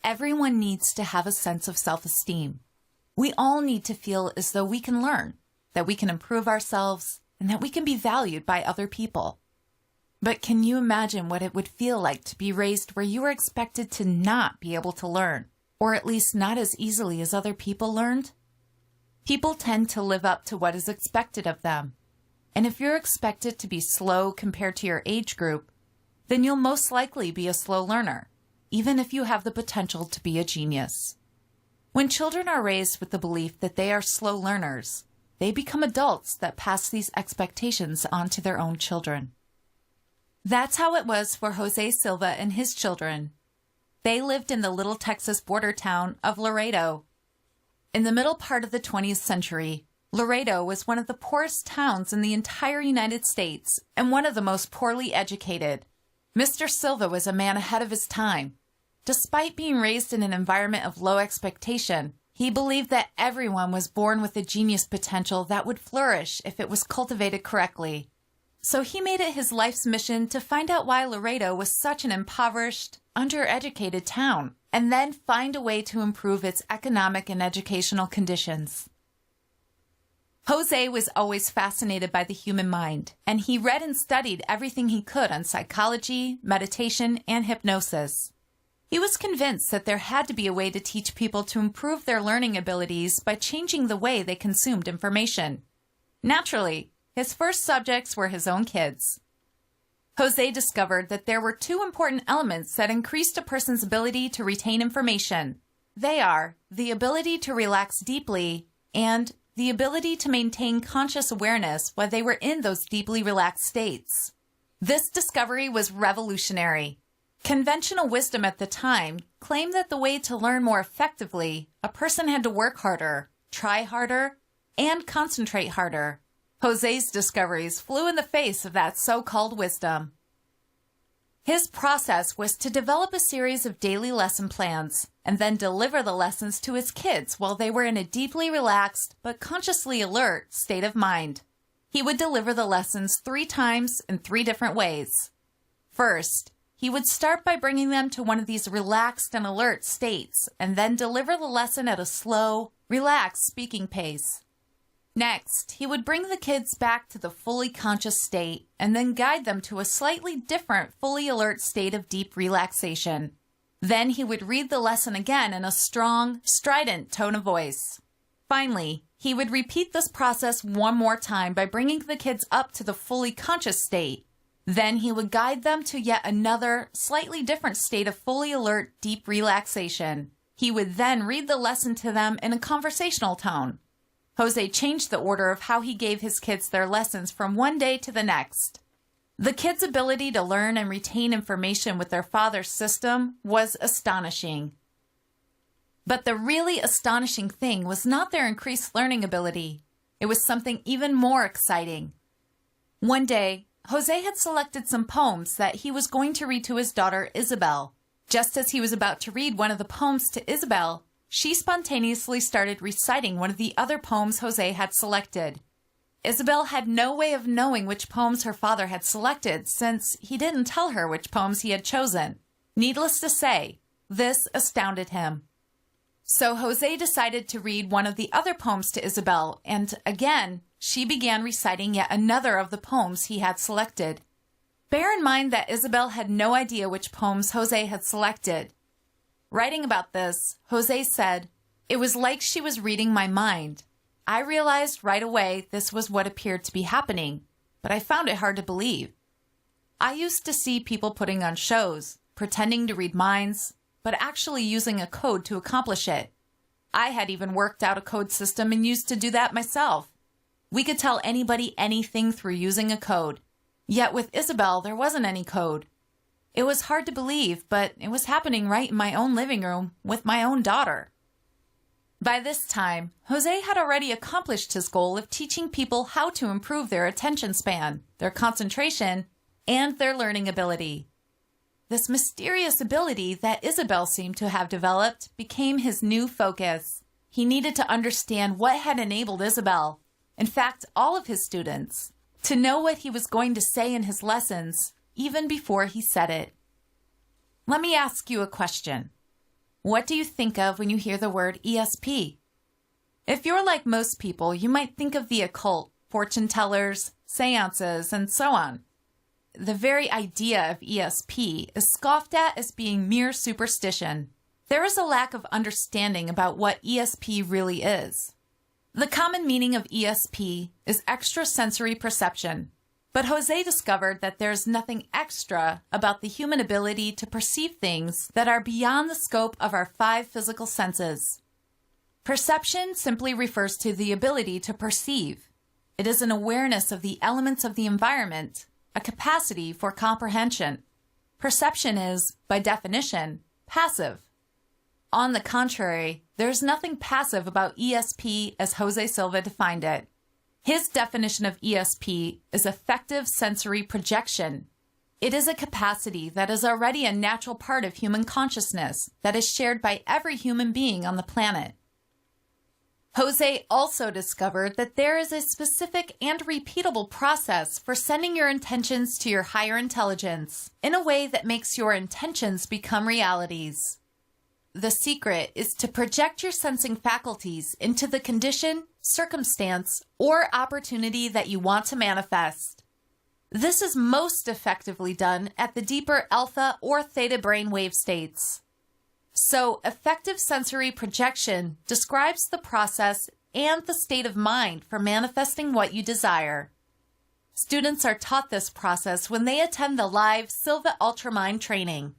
Everyone needs to have a sense of self-esteem. We all need to feel as though we can learn, that we can improve ourselves, and that we can be valued by other people. But can you imagine what it would feel like to be raised where you are expected to not be able to learn, or at least not as easily as other people learned? People tend to live up to what is expected of them. And if you're expected to be slow compared to your age group, then you'll most likely be a slow learner, even if you have the potential to be a genius. When children are raised with the belief that they are slow learners, they become adults that pass these expectations on to their own children. That's how it was for Jose Silva and his children. They lived in the little Texas border town of Laredo. In the middle part of the 20th century, Laredo was one of the poorest towns in the entire United States and one of the most poorly educated. Mr. Silva was a man ahead of his time. Despite being raised in an environment of low expectation, he believed that everyone was born with a genius potential that would flourish if it was cultivated correctly. So he made it his life's mission to find out why Laredo was such an impoverished, undereducated town, and then find a way to improve its economic and educational conditions. Jose was always fascinated by the human mind, and he read and studied everything he could on psychology, meditation, and hypnosis. He was convinced that there had to be a way to teach people to improve their learning abilities by changing the way they consumed information. Naturally, his first subjects were his own kids. Jose discovered that there were two important elements that increased a person's ability to retain information. They are the ability to relax deeply and the ability to maintain conscious awareness while they were in those deeply relaxed states. This discovery was revolutionary. Conventional wisdom at the time claimed that the way to learn more effectively, a person had to work harder, try harder, and concentrate harder. Jose's discoveries flew in the face of that so-called wisdom. His process was to develop a series of daily lesson plans and then deliver the lessons to his kids while they were in a deeply relaxed but consciously alert state of mind. He would deliver the lessons 3 times in 3 different ways. First, he would start by bringing them to one of these relaxed and alert states and then deliver the lesson at a slow, relaxed speaking pace. Next, he would bring the kids back to the fully conscious state and then guide them to a slightly different, fully alert state of deep relaxation. Then he would read the lesson again in a strong, strident tone of voice. Finally, he would repeat this process one more time by bringing the kids up to the fully conscious state. Then he would guide them to yet another, slightly different state of fully alert, deep relaxation. He would then read the lesson to them in a conversational tone. Jose changed the order of how he gave his kids their lessons from one day to the next. The kids' ability to learn and retain information with their father's system was astonishing. But the really astonishing thing was not their increased learning ability. It was something even more exciting. One day, Jose had selected some poems that he was going to read to his daughter Isabel. Just as he was about to read one of the poems to Isabel, she spontaneously started reciting one of the other poems Jose had selected. Isabel had no way of knowing which poems her father had selected since he didn't tell her which poems he had chosen. Needless to say, this astounded him. So Jose decided to read one of the other poems to Isabel, and again, she began reciting yet another of the poems he had selected. Bear in mind that Isabel had no idea which poems Jose had selected. Writing about this, Jose said, "It was like she was reading my mind. I realized right away this was what appeared to be happening, but I found it hard to believe. I used to see people putting on shows, pretending to read minds, but actually using a code to accomplish it. I had even worked out a code system and used to do that myself. We could tell anybody anything through using a code. Yet with Isabel, there wasn't any code. It was hard to believe, but it was happening right in my own living room with my own daughter." By this time, Jose had already accomplished his goal of teaching people how to improve their attention span, their concentration, and their learning ability. This mysterious ability that Isabel seemed to have developed became his new focus. He needed to understand what had enabled Isabel, in fact, all of his students, to know what he was going to say in his lessons, even before he said it. Let me ask you a question. What do you think of when you hear the word ESP? If you're like most people, you might think of the occult, fortune tellers, seances, and so on. The very idea of ESP is scoffed at as being mere superstition. There is a lack of understanding about what ESP really is. The common meaning of ESP is extrasensory perception, but Jose discovered that there's nothing extra about the human ability to perceive things that are beyond the scope of our 5 physical senses. Perception simply refers to the ability to perceive. It is an awareness of the elements of the environment, a capacity for comprehension. Perception is, by definition, passive. On the contrary, there's nothing passive about ESP as Jose Silva defined it. His definition of ESP is effective sensory projection. It is a capacity that is already a natural part of human consciousness that is shared by every human being on the planet. Jose also discovered that there is a specific and repeatable process for sending your intentions to your higher intelligence in a way that makes your intentions become realities. The secret is to project your sensing faculties into the condition, circumstance, or opportunity that you want to manifest. This is most effectively done at the deeper alpha or theta brainwave states. So, effective sensory projection describes the process and the state of mind for manifesting what you desire. Students are taught this process when they attend the live Silva Ultramind training.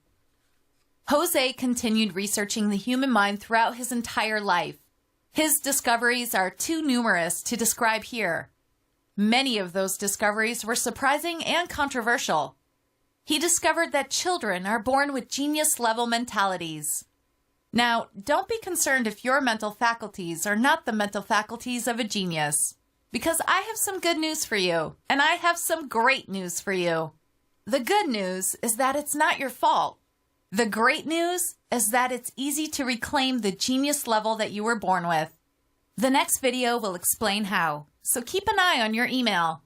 Jose continued researching the human mind throughout his entire life. His discoveries are too numerous to describe here. Many of those discoveries were surprising and controversial. He discovered that children are born with genius-level mentalities. Now, don't be concerned if your mental faculties are not the mental faculties of a genius, because I have some good news for you, and I have some great news for you. The good news is that it's not your fault. The great news is that it's easy to reclaim the genius level that you were born with. The next video will explain how, so keep an eye on your email.